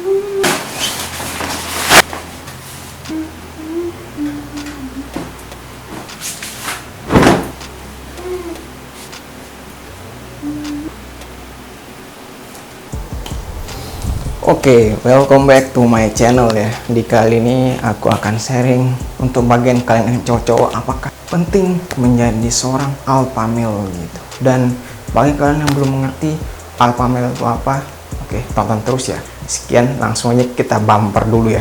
Oke, welcome back to my channel ya. Di kali ini aku akan sharing untuk bagian kalian yang cowok-cowok, apakah penting menjadi seorang alpha male gitu. Dan bagi kalian yang belum mengerti alpha male itu apa, oke, tonton terus ya. Sekian, langsung aja kita bumper dulu ya.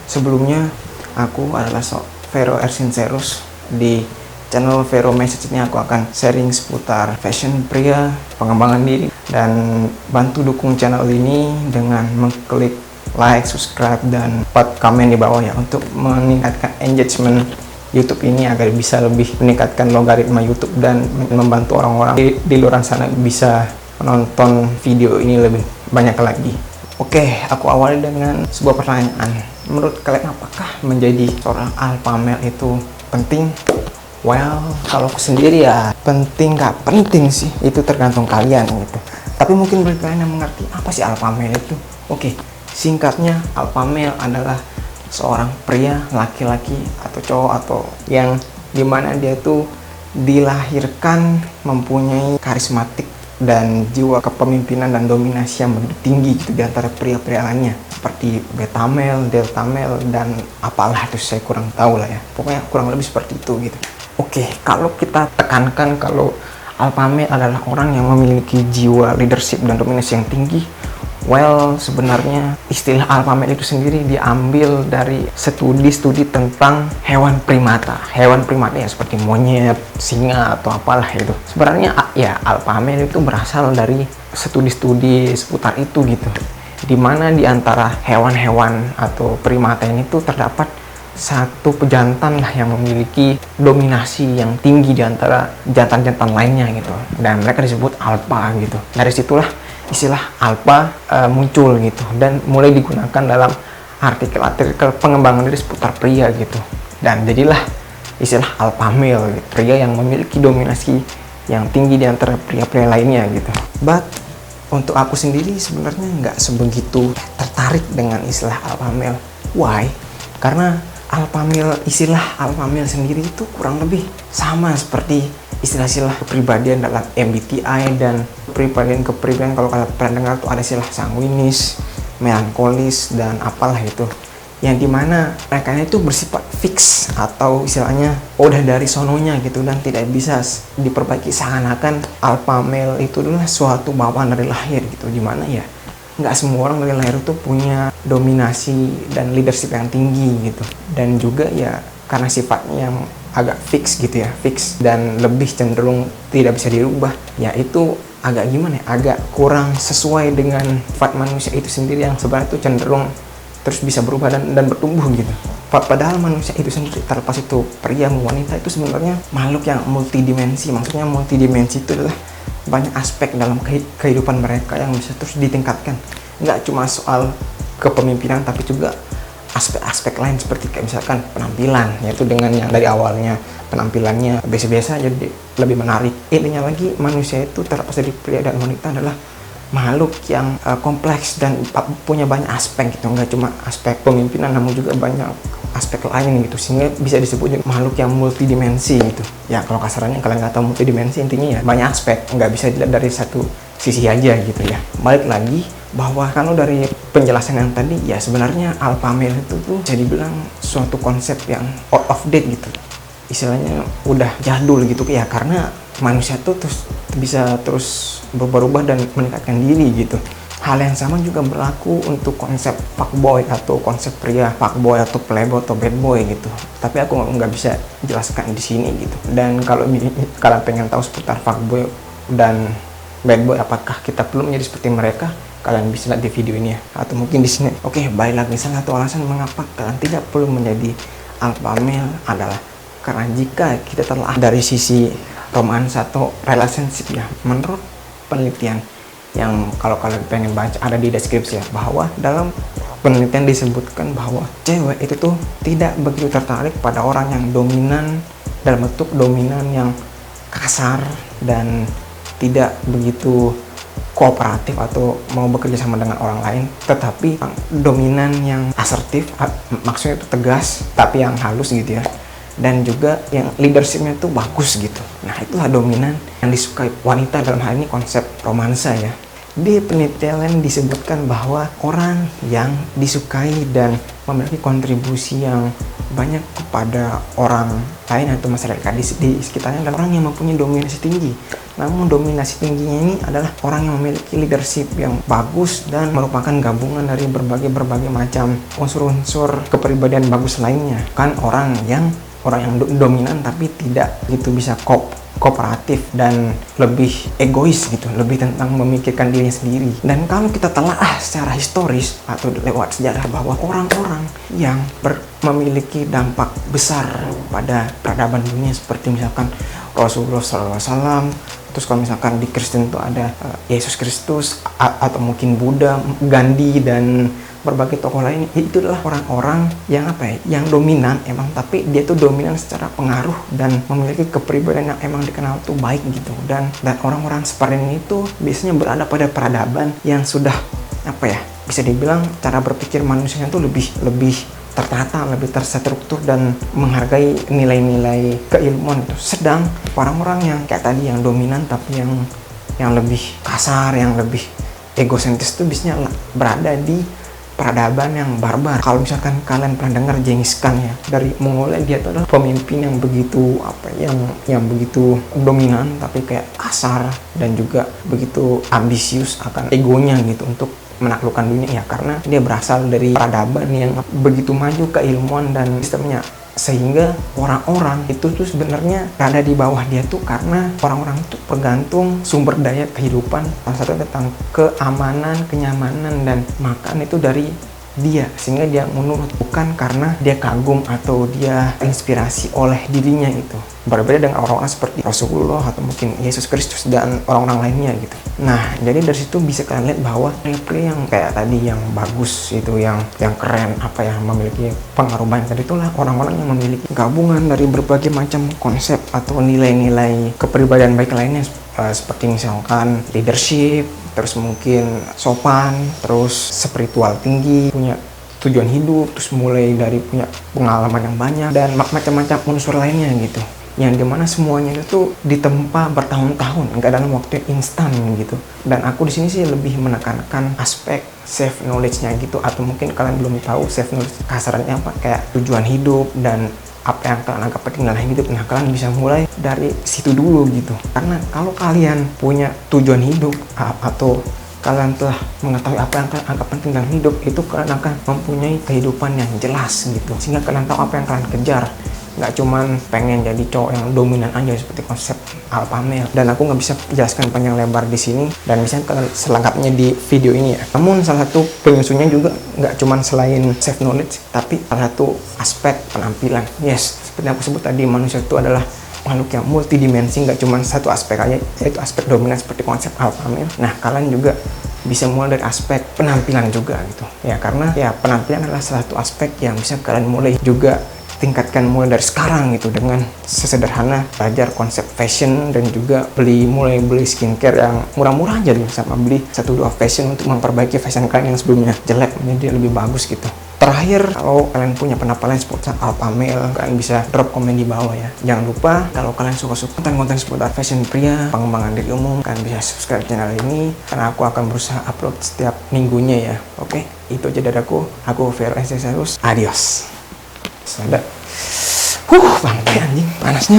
Sebelumnya, aku adalah Vero Ersincerus. Di channel Vero Message ini aku akan sharing seputar fashion pria, pengembangan diri, dan bantu dukung channel ini dengan mengklik like, subscribe, dan komen di bawah ya, untuk meningkatkan engagement YouTube ini agar bisa lebih meningkatkan logaritma YouTube dan membantu orang-orang di luar sana bisa menonton video ini lebih banyak lagi. Oke, aku awali dengan sebuah pertanyaan. Menurut kalian, apakah menjadi seorang alpha male itu penting? Well, kalau aku sendiri ya penting nggak penting sih, itu tergantung kalian gitu. Tapi mungkin bagi kalian yang mengerti apa sih alpha male itu. Oke, singkatnya alpha male adalah seorang pria, laki-laki atau cowok, atau yang dimana dia tuh dilahirkan mempunyai karismatik dan jiwa kepemimpinan dan dominasi yang begitu tinggi gitu di antara pria-pria lainnya, seperti beta male, delta male, dan apalah itu saya kurang tahu lah ya. Pokoknya kurang lebih seperti itu gitu. Oke, kalau kita tekankan kalau alpha male adalah orang yang memiliki jiwa leadership dan dominasi yang tinggi, well, sebenarnya istilah alpha male itu sendiri diambil dari studi tentang hewan primata. Hewan primata ya seperti monyet, singa, atau apalah itu. Sebenarnya ya alpha male itu berasal dari studi seputar itu gitu. Dimana di antara hewan-hewan atau primata ini tuh terdapat satu pejantan lah yang memiliki dominasi yang tinggi di antara jantan-jantan lainnya gitu, dan mereka disebut alpha gitu. Dari situlah istilah alpha muncul gitu, dan mulai digunakan dalam artikel-artikel pengembangan diri seputar pria gitu, dan jadilah istilah alpha male gitu, pria yang memiliki dominasi yang tinggi di antara pria-pria lainnya gitu. But untuk aku sendiri sebenarnya nggak sebegitu tertarik dengan istilah alpha male. Why? Karena istilah alpha male sendiri itu kurang lebih sama seperti istilah-istilah kepribadian dalam MBTI dan kepribadian kalau kalian pernah dengar tuh ada istilah sanguinis, melankolis, dan apalah itu, yang dimana mereka itu bersifat fix atau istilahnya udah dari sononya gitu, dan tidak bisa diperbaiki. Seakan-akan alpha male itu adalah suatu bawaan dari lahir gitu, dimana ya nggak semua orang dari lahir itu punya dominasi dan leadership yang tinggi gitu, dan juga ya karena sifatnya yang agak fix gitu ya, fix dan lebih cenderung tidak bisa dirubah, ya itu agak gimana ya, agak kurang sesuai dengan sifat manusia itu sendiri yang sebenarnya itu cenderung terus bisa berubah dan bertumbuh gitu. Padahal manusia itu sendiri, terlepas itu pria maupun wanita, itu sebenarnya makhluk yang multidimensi. Maksudnya multidimensi itu adalah banyak aspek dalam kehidupan mereka yang bisa terus ditingkatkan. Nggak cuma soal kepemimpinan, tapi juga aspek-aspek lain seperti kayak misalkan penampilan, yaitu dengan yang dari awalnya penampilannya biasa-biasa jadi lebih menarik. Intinya lagi, manusia itu terlepas dari pria dan wanita adalah makhluk yang kompleks dan punya banyak aspek gitu, nggak cuma aspek pemimpinan namun juga banyak aspek lain gitu, sehingga bisa disebut makhluk yang multidimensi gitu ya. Kalau kasarannya kalian nggak tahu multidimensi, intinya ya banyak aspek, nggak bisa dilihat dari satu sisi aja gitu ya. Balik lagi bahwa kalau dari penjelasan yang tadi ya, sebenarnya alpha male itu tuh bisa dibilang suatu konsep yang out of date gitu, istilahnya udah jadul gitu ya, karena manusia tuh bisa terus berubah-ubah dan meningkatkan diri gitu. Hal yang sama juga berlaku untuk konsep fuckboy atau konsep pria fuckboy atau playboy atau bad boy gitu. Tapi aku nggak bisa jelaskan di sini gitu. Dan kalau kalian pengen tahu seputar fuckboy dan bad boy, apakah kita perlu menjadi seperti mereka, kalian bisa lihat di video ini ya, atau mungkin di sini. Oke, balik lagi, salah satu alasan mengapa kalian tidak perlu menjadi alpha male adalah karena jika kita telah dari sisi romansa atau relationship ya, menurut penelitian yang kalau kalian pengen baca ada di deskripsi ya, bahwa dalam penelitian disebutkan bahwa cewek itu tuh tidak begitu tertarik pada orang yang dominan dalam bentuk dominan yang kasar dan tidak begitu kooperatif atau mau bekerja sama dengan orang lain, tetapi dominan yang asertif, maksudnya itu tegas tapi yang halus gitu ya, dan juga yang leadershipnya itu bagus gitu. Nah, itulah dominan yang disukai wanita dalam hal ini konsep romansa ya. Di penelitian disebutkan bahwa orang yang disukai dan memiliki kontribusi yang banyak kepada orang lain atau masyarakat di sekitarnya adalah orang yang mempunyai dominasi tinggi. Namun dominasi tingginya ini adalah orang yang memiliki leadership yang bagus dan merupakan gabungan dari berbagai macam unsur-unsur kepribadian bagus lainnya. Kan orang yang dominan tapi tidak gitu bisa kooperatif dan lebih egois gitu, lebih tentang memikirkan dirinya sendiri. Dan kalau kita telaah secara historis atau lewat sejarah bahwa orang-orang yang memiliki dampak besar pada peradaban dunia seperti misalkan Rasulullah SAW, terus kalau misalkan di Kristen itu ada Yesus Kristus atau mungkin Buddha, Gandhi dan berbagai tokoh lain, itu adalah orang-orang yang yang dominan emang, tapi dia tuh dominan secara pengaruh dan memiliki kepribadian yang emang dikenal tuh baik gitu. Dan orang-orang seperti ini tuh biasanya berada pada peradaban yang sudah bisa dibilang cara berpikir manusianya tuh lebih tertata, lebih terstruktur dan menghargai nilai-nilai keilmuan itu. Sedang orang-orang yang kayak tadi yang dominan tapi yang lebih kasar, yang lebih egosentris itu biasanya berada di peradaban yang barbar. Kalau misalkan kalian pernah dengar Genghis Khan ya, dari Mongolia, dia itu adalah pemimpin yang begitu yang begitu dominan tapi kayak kasar dan juga begitu ambisius akan egonya gitu untuk menaklukkan dunia ya, karena dia berasal dari peradaban yang begitu maju keilmuan dan sistemnya, sehingga orang-orang itu tuh sebenarnya berada di bawah dia tuh karena orang-orang itu tergantung sumber daya kehidupan, salah satu tentang keamanan, kenyamanan dan makan itu dari dia, sehingga dia menurut, bukan karena dia kagum atau dia inspirasi oleh dirinya itu. Berbeda dengan orang-orang seperti Rasulullah atau mungkin Yesus Kristus dan orang-orang lainnya gitu. Nah, jadi dari situ bisa kalian lihat bahwa pria yang kayak tadi yang bagus itu, yang keren, memiliki pengaruh banyak tadi, itulah orang-orang yang memiliki gabungan dari berbagai macam konsep atau nilai-nilai kepribadian baik lainnya, seperti misalkan leadership, terus mungkin sopan, terus spiritual tinggi, punya tujuan hidup, terus mulai dari punya pengalaman yang banyak dan macam-macam unsur lainnya gitu, yang dimana semuanya itu tuh ditempa bertahun-tahun, nggak dalam waktu yang instan gitu. Dan aku di sini sih lebih menekankan aspek self knowledge-nya gitu, atau mungkin kalian belum tahu self knowledge kasarannya apa, kayak tujuan hidup dan apa yang kalian anggap penting dalam hidup. Nah, kalian bisa mulai dari situ dulu gitu, karena kalau kalian punya tujuan hidup atau kalian telah mengetahui apa yang kalian anggap penting dalam hidup, itu kalian akan mempunyai kehidupan yang jelas gitu, sehingga kalian tahu apa yang kalian kejar. Nggak cuman pengen jadi cowok yang dominan aja seperti konsep alpha male. Dan aku nggak bisa jelaskan panjang lebar di sini, dan bisa kalian selengkapnya di video ini ya. Namun salah satu penyusunnya juga nggak cuman selain self knowledge, tapi salah satu aspek penampilan. Yes, seperti aku sebut tadi, manusia itu adalah makhluk yang multidimensi, nggak cuma satu aspek aja, yaitu aspek dominan seperti konsep alpha male. Nah, kalian juga bisa mulai dari aspek penampilan juga gitu ya, karena ya penampilan adalah salah satu aspek yang bisa kalian mulai juga tingkatkan mulai dari sekarang gitu, dengan sesederhana belajar konsep fashion dan juga mulai beli skincare yang murah-murah aja gitu, sama beli 1-2 fashion untuk memperbaiki fashion kalian yang sebelumnya jelek menjadi lebih bagus gitu. Terakhir, kalau kalian punya pendapat lain seputar alpha male, kalian bisa drop komen di bawah ya. Jangan lupa, kalau kalian suka konten-konten seputar fashion pria, pengembangan diri umum, kalian bisa subscribe channel ini, karena aku akan berusaha upload setiap minggunya ya. Oke, itu aja dari aku Vero Ersin Serus. Adios. Ada. Pantai anjing, panasnya.